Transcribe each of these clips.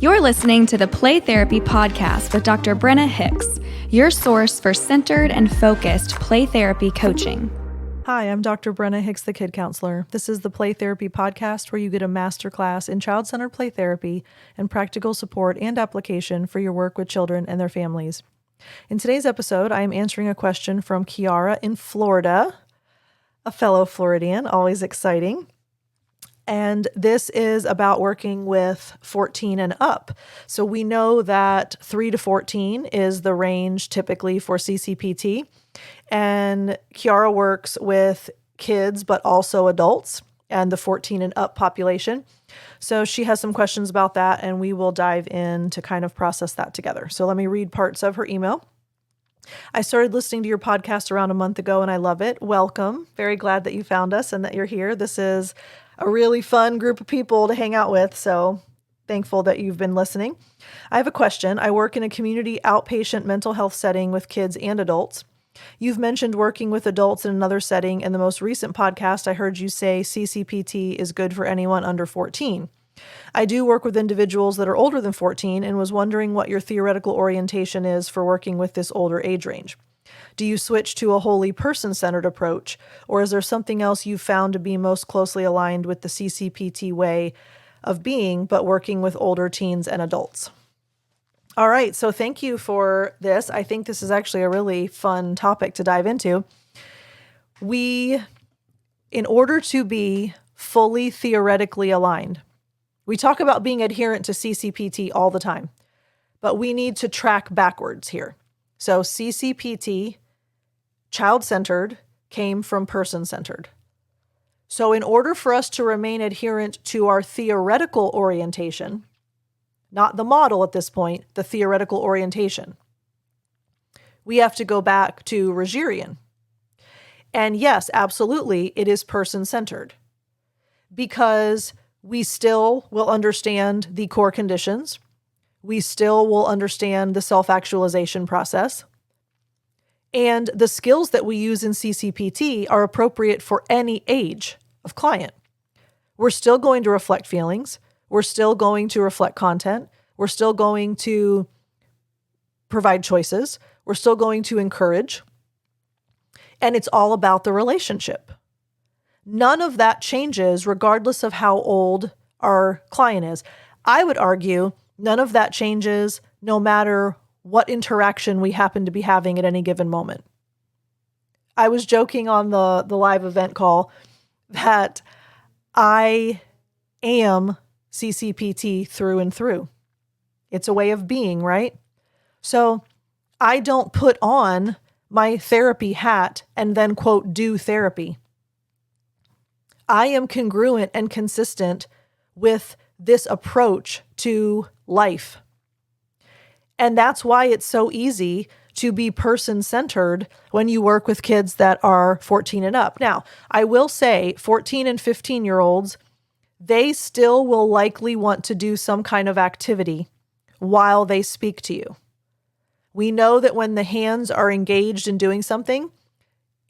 You're listening to the Play Therapy Podcast with Dr. Brenna Hicks, your source for centered and focused play therapy coaching. Hi, I'm Dr. Brenna Hicks, the Kid Counselor. This is the Play Therapy Podcast where you get a masterclass in child-centered play therapy and practical support and application for your work with children and their families. In today's episode, I am answering a question from Chiara in Florida, a fellow Floridian, always exciting. And this is about working with 14 and up. So we know that 3 to 14 is the range typically for CCPT. And Chiara works with kids, but also adults and the 14 and up population. So she has some questions about that, and we will dive in to kind of process that together. So let me read parts of her email. I started listening to your podcast around a month ago, and I love it. Welcome. Very glad that you found us and that you're here. This is a really fun group of people to hang out with, so thankful that you've been listening. I have a question. I work in a community outpatient mental health setting with kids and adults. You've mentioned working with adults in another setting. In the most recent podcast, I heard you say CCPT is good for anyone under 14. I do work with individuals that are older than 14 and was wondering what your theoretical orientation is for working with this older age range. Do you switch to a wholly person-centered approach, or is there something else you've found to be most closely aligned with the CCPT way of being, but working with older teens and adults? All right, so thank you for this. I think this is actually a really fun topic to dive into. In order to be fully theoretically aligned, we talk about being adherent to CCPT all the time, but we need to track backwards here. So CCPT, child-centered, came from person-centered. So in order for us to remain adherent to our theoretical orientation, not the model at this point, the theoretical orientation, we have to go back to Rogerian. And yes, absolutely, it is person-centered because we still will understand the core conditions. We still will understand the self-actualization process. And the skills that we use in CCPT are appropriate for any age of client. We're still going to reflect feelings. We're still going to reflect content. We're still going to provide choices. We're still going to encourage. And it's all about the relationship. None of that changes regardless of how old our client is. I would argue none of that changes no matter what interaction we happen to be having at any given moment. I was joking on the live event call that I am CCPT through and through. It's a way of being, right? So I don't put on my therapy hat and then, quote, do therapy. I am congruent and consistent with this approach to life. And that's why it's so easy to be person-centered when you work with kids that are 14 and up. Now, I will say 14 and 15-year-olds, they still will likely want to do some kind of activity while they speak to you. We know that when the hands are engaged in doing something,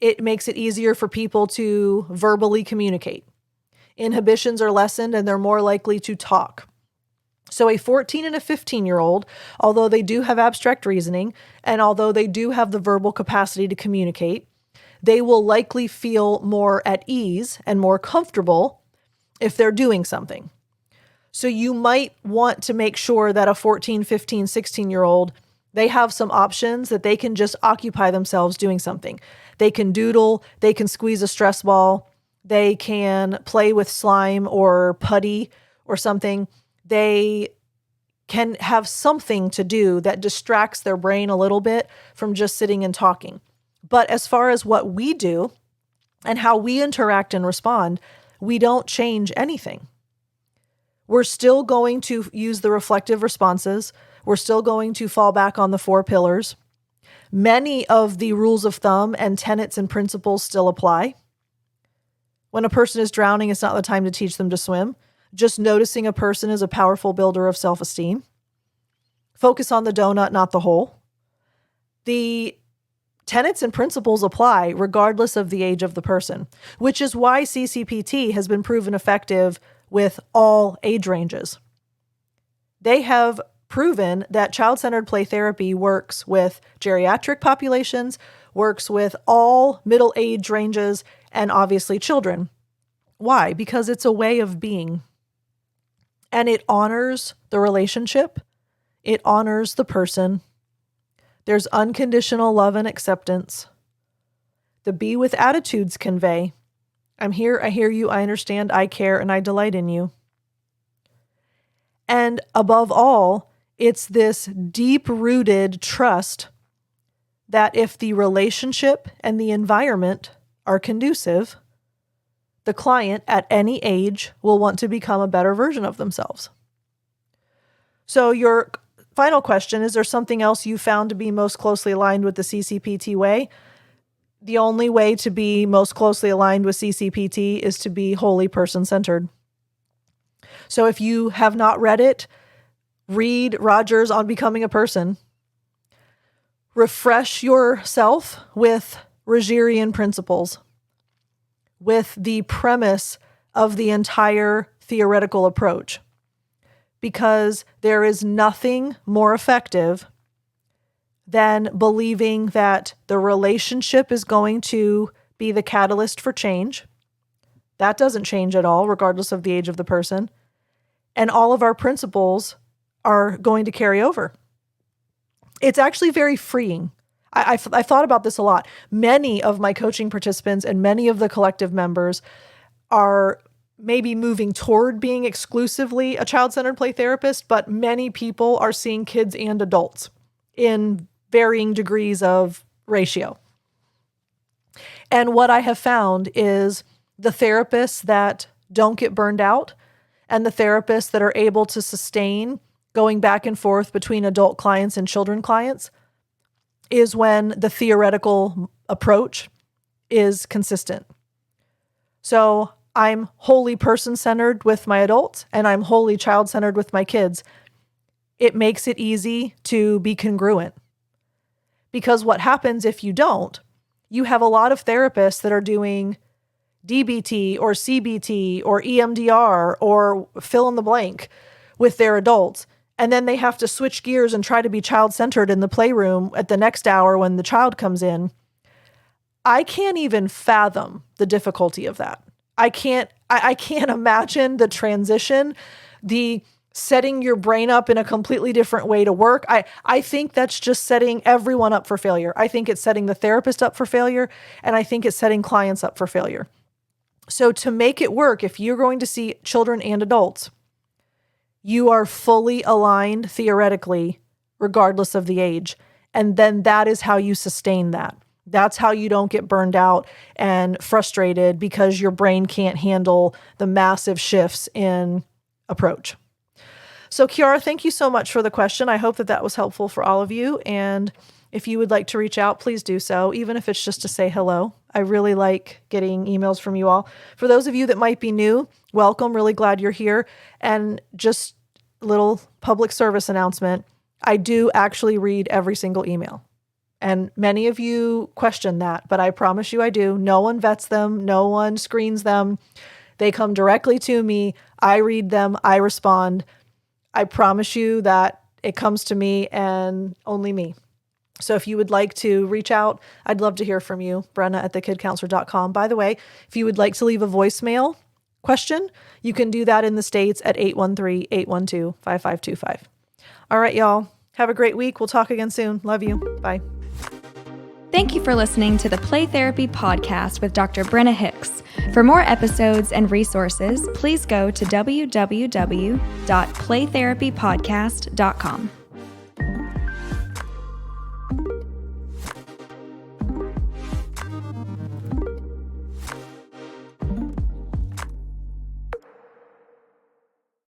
it makes it easier for people to verbally communicate. Inhibitions are lessened and they're more likely to talk. So a 14 and a 15-year-old, although they do have abstract reasoning and although they do have the verbal capacity to communicate, they will likely feel more at ease and more comfortable if they're doing something. So you might want to make sure that a 14, 15, 16-year-old, they have some options that they can just occupy themselves doing something. They can doodle, they can squeeze a stress ball, they can play with slime or putty or something. They can have something to do that distracts their brain a little bit from just sitting and talking. But as far as what we do and how we interact and respond, we don't change anything. We're still going to use the reflective responses. We're still going to fall back on the 4 pillars. Many of the rules of thumb and tenets and principles still apply. When a person is drowning, it's not the time to teach them to swim. Just noticing a person is a powerful builder of self-esteem. Focus on the donut, not the hole. The tenets and principles apply regardless of the age of the person, which is why CCPT has been proven effective with all age ranges. They have proven that child-centered play therapy works with geriatric populations, works with all middle age ranges, and obviously children. Why? Because it's a way of being. And it honors the relationship. It honors the person. There's unconditional love and acceptance. The be with attitudes convey, I'm here, I hear you, I understand, I care, and I delight in you. And above all, it's this deep-rooted trust that if the relationship and the environment are conducive, the client at any age will want to become a better version of themselves. So your final question, is there something else you found to be most closely aligned with the CCPT way? The only way to be most closely aligned with CCPT is to be wholly person-centered. So if you have not read it, read Rogers on Becoming a Person. Refresh yourself with Rogerian principles, with the premise of the entire theoretical approach, because there is nothing more effective than believing that the relationship is going to be the catalyst for change. That doesn't change at all, regardless of the age of the person. And all of our principles are going to carry over. It's actually very freeing. I thought about this a lot. Many of my coaching participants and many of the collective members are maybe moving toward being exclusively a child-centered play therapist, but many people are seeing kids and adults in varying degrees of ratio. And what I have found is the therapists that don't get burned out and the therapists that are able to sustain going back and forth between adult clients and children clients is when the theoretical approach is consistent. So I'm wholly person-centered with my adults and I'm wholly child-centered with my kids. It makes it easy to be congruent. Because what happens if you don't, you have a lot of therapists that are doing DBT or CBT or EMDR or fill in the blank with their adults. And then they have to switch gears and try to be child-centered in the playroom at the next hour when the child comes in. I can't even fathom the difficulty of that. I can't imagine the transition, the setting your brain up in a completely different way to work. I think that's just setting everyone up for failure. I think it's setting the therapist up for failure, and I think it's setting clients up for failure. So to make it work, if you're going to see children and adults, you are fully aligned theoretically, regardless of the age. And then that is how you sustain that. That's how you don't get burned out and frustrated because your brain can't handle the massive shifts in approach. So Chiara, thank you so much for the question. I hope that that was helpful for all of you. And if you would like to reach out, please do so, even if it's just to say hello. I really like getting emails from you all. For those of you that might be new, welcome. Really glad you're here. And just a little public service announcement. I do actually read every single email. And many of you question that, but I promise you I do. No one vets them. No one screens them. They come directly to me. I read them. I respond. I promise you that it comes to me and only me. So if you would like to reach out, I'd love to hear from you. Brenna at thekidcounselor.com. By the way, if you would like to leave a voicemail question, you can do that in the States at 813-812-5525. All right, y'all. Have a great week. We'll talk again soon. Love you. Bye. Thank you for listening to the Play Therapy Podcast with Dr. Brenna Hicks. For more episodes and resources, please go to www.playtherapypodcast.com.